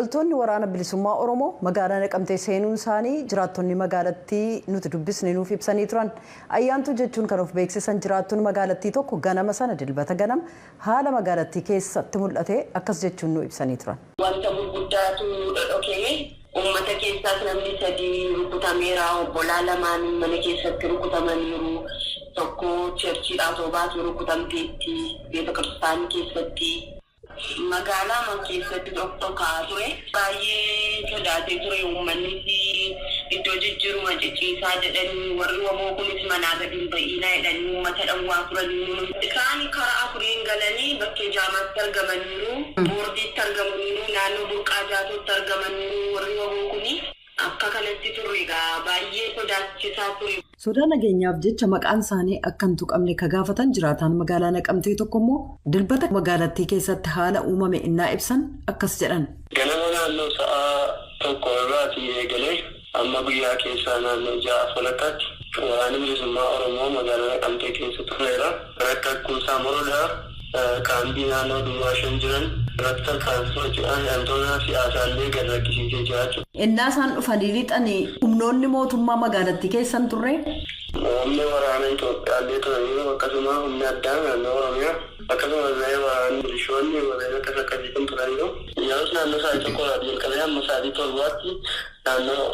loltoonni waraana bilisummaa Oromoo magaalaa Naqamtee seenuun isaanii jiraattonni magaalattii nuti dubbisne nuuf ibsanii turan. Ayyaantu jechuun kan of beeksisan jiraattonni magaalattii tokko ganama sana dilbata ganama haala magaalattii keessatti mul'ate akkas jechuun nu ibsanii turan. Wanta gurguddaatu dhokee uummata keessaas namni sadii rukutameera, obbolaa lamaan mana keessatti rukutamaniiru, tokko cherchiidhaa toobaatu rukutamteetti, beeta kiristaanii keessatti. Magaalaa keessatti dhokkaa ture baay'ee sodaatee ture uummannis iddoo jijjiiruma ciciisaa jedhanii warri waboo kunis manaa gadi ba'iinaa jedhanii uummata dhawwaa turaniiru. Isaan karaa afuriin galanii bakkee jaamaatti argamaniiru, boordiitti argamaniiru, naannoo burqaa jaatootti argamaniiru. Warri waboo kuni akka kanatti turre egaa baay'ee sodaachisaa ture. Sodaa nageenyaaf jecha maqaan isaanii akka hin tuqamne ka gaafatan jiraataan magaalaa Naqamtee tokko immoo dilbata magaalattii keessatti haala uumame innaa ibsan akkas jedhan. Ganama naannoo sa'a tokko irraatii eegalee amma guyyaa keessaa naannoo 6 falakkaatti waraanni bilisummaa Oromoo magaalaa Naqamtee keessa tureera. Rakka Kuusaa Morodaa kaambii naannoo Duwwaa 5 jiran irratti tarkaanfii jedhan wantoota siyaasaallee gad rakkisiisee jiraachuu. Innaa isaan dhufanii lixanii humnoonni mootummaa magaalattii keessan turre? Humni waraana Itoophiyaallee turaniiru akkasuma humni addaa naannoo Oromiyaa akkasumas waraanni milishoonni warreen akkas akkasii kan turaniiru. Yeroo naannoo sa'aatii tokko jalqabee amma sa'aatii 7tti naannoo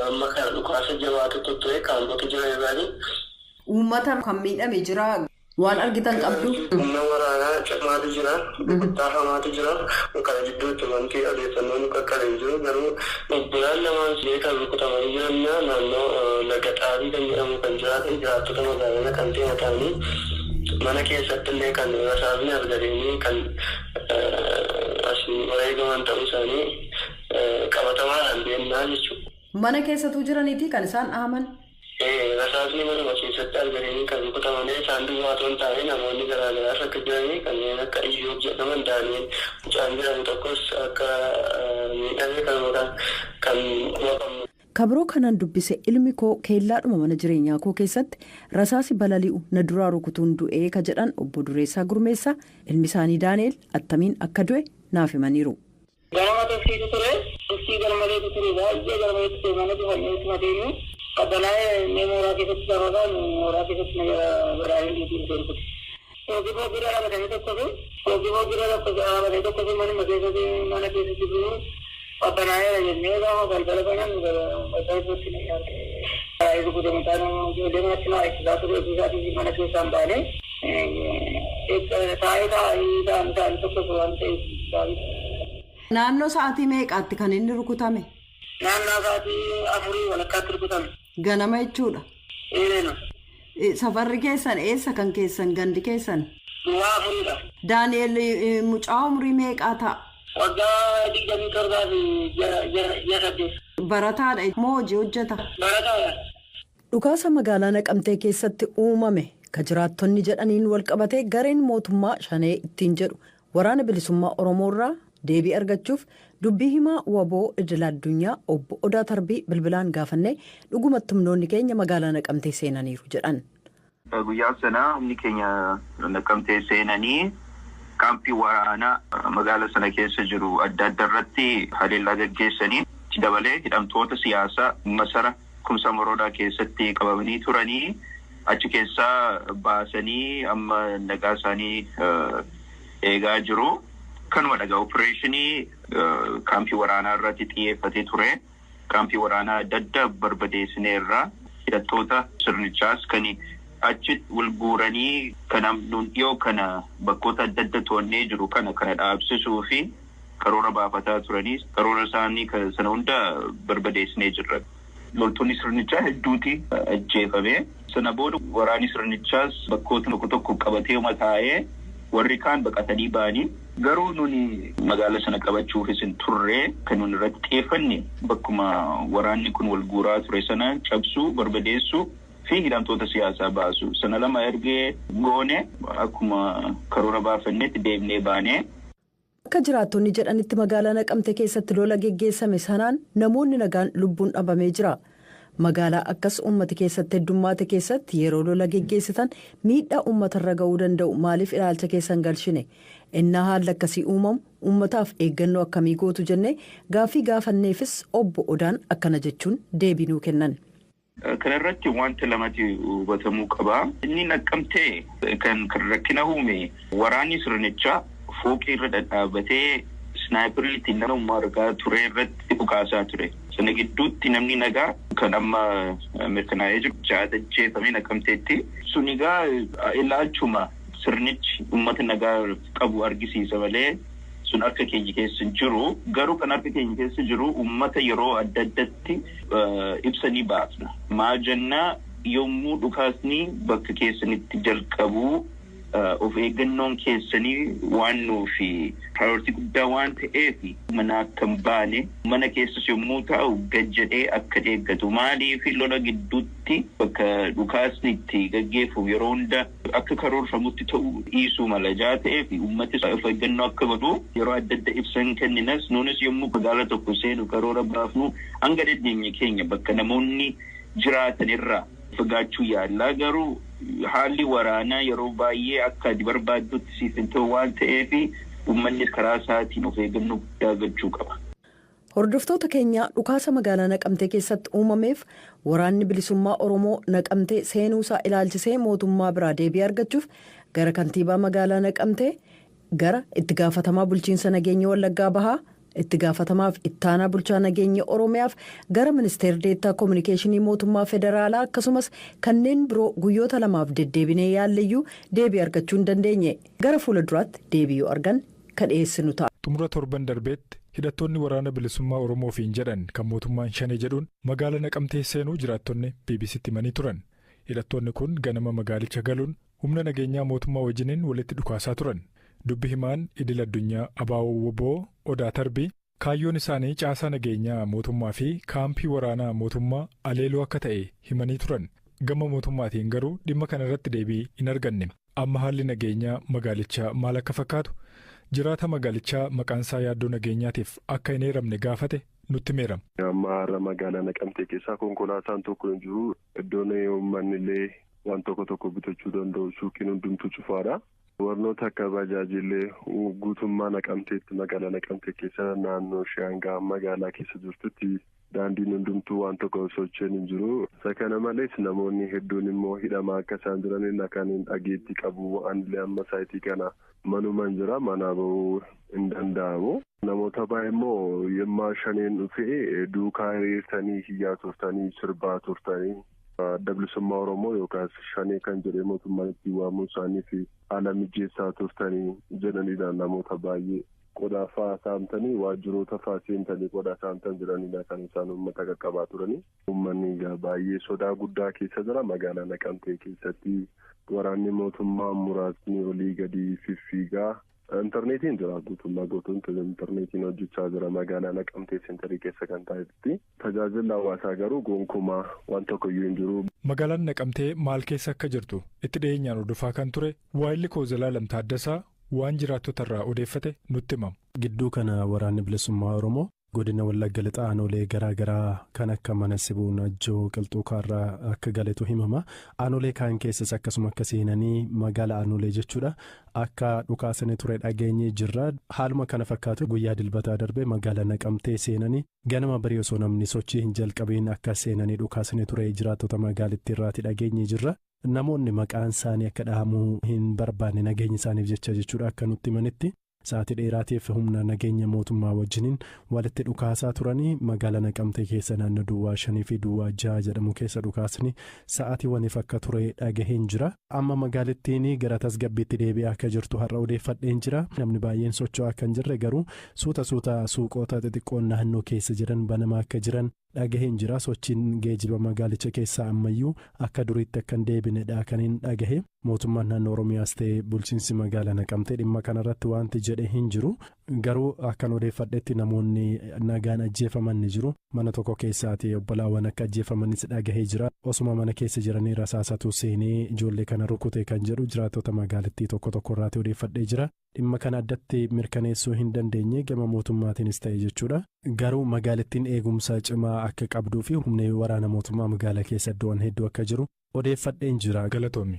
amma kana dhukaasa jabaatu ture kaamboota jiran irraanii. Uummata kan miidhame jira. Waan argitan qabdu. Humna waraanaa cimaatu jira, gurguddaa hamaatu jira. Kana jidduutti wanti odeeffannoon qaqqabee jiru garuu obbolaan lamaan kan rukutamanii jiran naannoo laga xaabii kan jedhamu kan jiraatan jiraattota magaalaa Naqamtee ta'anii mana keessatti illee kan rasaasni argatanii kan asii wareegaman ta'uu isaanii qabatamaadhaan beeknaa jechuudha. Mana keessatu jiraniiti kan isaan dhahaman. Rasaasni manuma keessatti argamanii kan rukutamanii isaan duwwaa otoo hin taane namoonni garaagaraa akka jiranii kanneen akka Iyyoob jedhaman Daani'el mucaan jedhamu tokkos akka miidhame kan wabamu. Kabiroo kanaan dubbise ilmi koo keellaadhuma mana jireenyaa koo keessatti rasaasi balali'u na duraa rukutuun du'ee ka jedhan obbo Dureessaa Gurmeessaa ilmi isaanii Daani'el attamiin akka du'e naaf himaniiru. Ganama tofsiitu ture, tofsii galmaleetu ture baay'ee galmaleetu ture mana dhufanneetu madeenu. Kabanaa'ee inni mooraa keessatti sababan mooraa keessatti biraayeen dhiitiin torkuti. Hoogiboo bira dhabatanii tokko fi manuma keessatti mana keessatti jiru kabanaa'ee jennee gaafa balbala banan bakka iddootti ni yaadde. Baay'ee rukutame taanaan ijoollee manatti naa ibsisaa ture ofiisaatii mana keessaan baane taa'ee tokko waan ta'eef. Naannoo sa'aatii meeqaatti kan inni rukutame? Naannoo sa'aatii 4 walakkaatti rukutame. Ganama jechuudha. Safarri keessan eessa kan keessan gandi keessan? Duwwaa 4dha. Daani'el mucaa umrii meeqaa ta'a? Waggaa 27 fi 8. Barataadha moo hojii hojjeta? Barataadha. Dhukaasa magaalaa Naqamtee keessatti uumame ka jiraattonni jedhaniin wal qabatee gareen mootummaa shanee ittiin jedhu waraana bilisummaa Oromoo irraa deebii argachuuf dubbii himaa waboo idil addunyaa obbo Odaa Tarbii bilbilaan gaafannee dhugumatti humnoonni keenya magaalaa Naqamtee seenaniiru jedhan. Guyyaa sanaa humni keenya Naqamtee seenanii kaampii waraanaa magaalaa sana keessa jiru adda adda irratti haleellaa gaggeessanii dabalee hidhamtoota siyaasaa masara Kumsa Morodaa keessatti qabamanii turanii achi keessaa baasanii amma nagaa isaanii eegaa jiru. Kanuma dhagaa opereeshinii kaampii waraanaa irratti xiyyeeffatee ture. Kaampii waraanaa adda adda barbadeessineerra hidhattoota sirnichaas kan achi wal guuranii kana dhiyoo kana bakkoota adda adda to'annee jiru kana dhaabsisuu fi karoora baafataa turanii karoora isaanii sana hunda barbadeessinee jirra. Loltoonni sirnichaa hedduuti ajjeefame. Sana booda waraanni sirnichaas bakkoota tokko qabatee mataa'ee warri kaan baqatanii ba'anii garuu nuni magaalaa sana qabachuufis hin turre kan nuni irratti xiyyeeffanne bakkuma waraanni kun wal guuraa ture sana cabsuu barbadeessuu fi hidhamtoota siyaasaa baasu sana lama ergee goone akkuma karoora baafannetti deemnee baane. Akka jiraattonni jedhanitti magaalaa Naqamtee keessatti lola geggeessame sanaan namoonni nagaan lubbuun dhabamee jira. Magaalaa akkas uummati keessatti heddummaate keessatti yeroo lola geggeessitan miidhaa uummatarra ga'uu danda'u maaliif ilaalcha keessan galchine innaa haalli akkasii uumamu uummataaf eeggannoo akkamii gootu jennee gaaffii gaafanneefis obbo Odaan akkana jechuun deebii nuu kennan. Kanarratti wanti lamatti hubatamuu qaba. Inni Naqqamtee kan rakkina uume waraanni sirnichaa fooqii irra dhadhaabatee snaayiperiitiin nama argaa ture irratti dhukaasaa ture. Sana gidduutti namni nagaa kan amma mirkanaa'ee jiru 6 ajjeefamee Naqqamteetti. Sunigaa ilaalchuma sirnichi uummata nagaa qabu argisiisa malee sun harka keenya keessa jiru. Garuu kan harka keenya keessa jiru uummata yeroo adda addatti ibsanii baasna. Maal jennaa yommuu dhukaasni bakka keessanitti jalqabu of eeggannoon keessanii waan nuufi priority guddaa waan ta'eef mana akka hin baane mana keessas yommuu ta'u gajjadhee akka eeggatu. Maaliif lola gidduutti bakka dhukaasni itti gaggeeffamu yeroo hunda akka karoorfamutti ta'u dhiisuu mala ta'eef uummati of eeggannoo akka godhu yeroo adda adda ibsan kenninas nuunis yommuu magaalaa tokko seenu karoora baafnu hanga dandeenye keenya bakka namoonni jiraatanirraa fagaachuu yaallaa. Garuu haalli waraanaa yeroo baay'ee akka ati barbaaddutti siif hin ta'u waan ta'eef uummannis karaa isaatiin of eeggannoo guddaa gochuu qaba. Hordoftoota keenya dhukaasa magaalaa Naqamtee keessatti uumameef waraanni bilisummaa Oromoo Naqamtee seenuusaa ilaalchisee mootummaa biraa deebii argachuuf gara kantiibaa magaalaa Naqamtee, gara itti gaafatamaa bulchiinsa nageenya Wallaggaa Bahaa, itti gaafatamaaf ittaanaa bulchaa nageenya Oromiyaaf gara ministeera deettaa koominikeeshinii mootummaa federaalaa akkasumas kanneen biroo guyyoota 2 deddeebinee yaalleyyuu deebii argachuu hin dandeenye. Gara fuula duraatti deebii yoo argan kan dhiyeessinu ta'a. Xumura torban darbeetti hidhattoonni waraana bilisummaa Oromoofiin jedhan kan mootummaan shanee jedhuun magaalaa Naqamtee seenuu jiraattonni BBC'tti himanii turan. Hidhattoonni kun ganama magaalicha galuun humna nageenyaa mootummaa wajjiniin walitti dhukaasaa turan. Dubbi himaan idil addunyaa Abaawoo Woboo Odaa Tarbii kaayyoon isaanii caasaa nageenyaa mootummaa fi kaampii waraanaa mootummaa aleeluu akka ta'e himanii turan. Gama mootummaatiin garuu dhimma kana irratti deebii hin arganne. Amma haalli nageenyaa magaalichaa maal akka fakkaatu jiraata magaalichaa maqaansaa yaaddoo nageenyaatiif akka hin eeramne gaafate nutti meerama. Amma har'a magaalaa Naqamtee keessaa konkolaataan tokko hin jiru. Iddoon uummanni illee waan tokko bitachuu danda'u suuqiin hundumtuu cufaadha. Warnoota akka bajaajillee guutummaa Naqamteetti magaalaa Naqamtee keessa naannoo Shaangaa magaalaa keessa jirtutti daandiin hundumtuu waan tokko socho'een hin jiru. Isa kana malees namoonni hedduun immoo hidhamaa akka isaan jiran kan dhageetti qabu. Anillee amma saayitii kana manumaan jira, manaa bahuu hin danda'amu. Namoota baay'ee immoo yemmaa shaneen dhufee duukaa hiriirtanii hiyyaa turtanii sirbaa turtanii. Adda bilisummaa Oromoo yookaas shanee kan jedhee mootummaan itti waamuu isaanii fi haala mijeessaa turtanii jedhanidha. Namoota baay'ee qodaa fa'aa saamtanii waajjiroota fa'aa seentanii qodaa saamtan jiranidha kan isaan uummata qaqqabaa turanii. Uummanni baay'ee sodaa guddaa keessa jira. Magaalaa Naqamtee keessatti waraanni mootummaa muraasni olii gadi fiffiigaa. Intarneetiin jira guutummaa guutuun intarneetiin hojjechaa jira magaalaa Naqamtee sentarii keessa kan taa'etti. Tajaajila hawaasaa garuu gonkumaa waan tokkoyyuu hin jiru. Magaalaan Naqamtee maal keessa akka jirtu itti dhiyeenyaan hordofaa kan ture waa'illi Koozalaa Lamtaaddasaa waan jiraattota irraa odeeffate nutti himama. Gidduu kana waraanni bilisummaa Oromoo godina Wallagga Lixaa aanolee garaa garaa kan akka mana Sibuu Najjoo Qilxuu Kaarraa akka galetu himama. Aanolee kaan keessas akkasuma akka seenanii magaalaa aanolee jechuudha akka dhukaasanii ture dhageenye jirra. Haaluma kana fakkaatu guyyaa dilbataa darbe magaalaa Naqamtee seenanii ganama barii osoo namni sochii hin jalqabiin akka seenanii dhukaasanii ture jiraattota magaalittii irraati dhageenye jirra. Namoonni maqaan isaanii akka dhahamuu hin barbaanne nageenya isaaniif jecha jechuudha akka nutti himanitti. Sa'aatii dheeraatiif humna nageenya mootummaa wajjiniin walitti dhukaasaa turanii magaalaa Naqamtee keessa naannoo Duwwaa 5 fi Duwwaa 6 jedhamu keessa dhukaasni sa'aatiiwwaniif akka ture dhagaheen jira. Amma magaalittiin gara tasgabbiitti deebi'aa akka jirtu har'a odeeffadheen jira. Namni baay'een socho'aa akka hin jirre garuu suuta suuqota xixiqqoon naannoo keessa jiran banamaa akka jiran dhagaheen jira. Sochiin geejjiba magaalicha keessaa ammayyuu akka duriitti akka hin deebinedha kan hin dhagahe. Mootummaan naannoo Oromiyaas ta'e bulchiinsi magaalaa Naqamtee dhimma kanarratti wanti jedhe hin jiru. Garuu akkan odeeffadhetti namoonni nagaan ajjeefaman ni jiru. Mana tokko keessaati obbolaawwan akka ajjeefamanis dhagahee jira. Osuma mana keessa jiranii rasaasatu seenee ijoollee kana rukute kan jedhu jiraattota magaalittii tokko irraati odeeffadhee jira. Dhimma kana addatti mirkaneessuu hin dandeenye gama mootummaatiinis ta'e jechuudha. Garuu magaalittiin eegumsa cimaa akka qabduu fi humni waraana mootummaa magaalaa keessa iddoowwan hedduu akka jiru odeeffadheen jira. Galatoomi.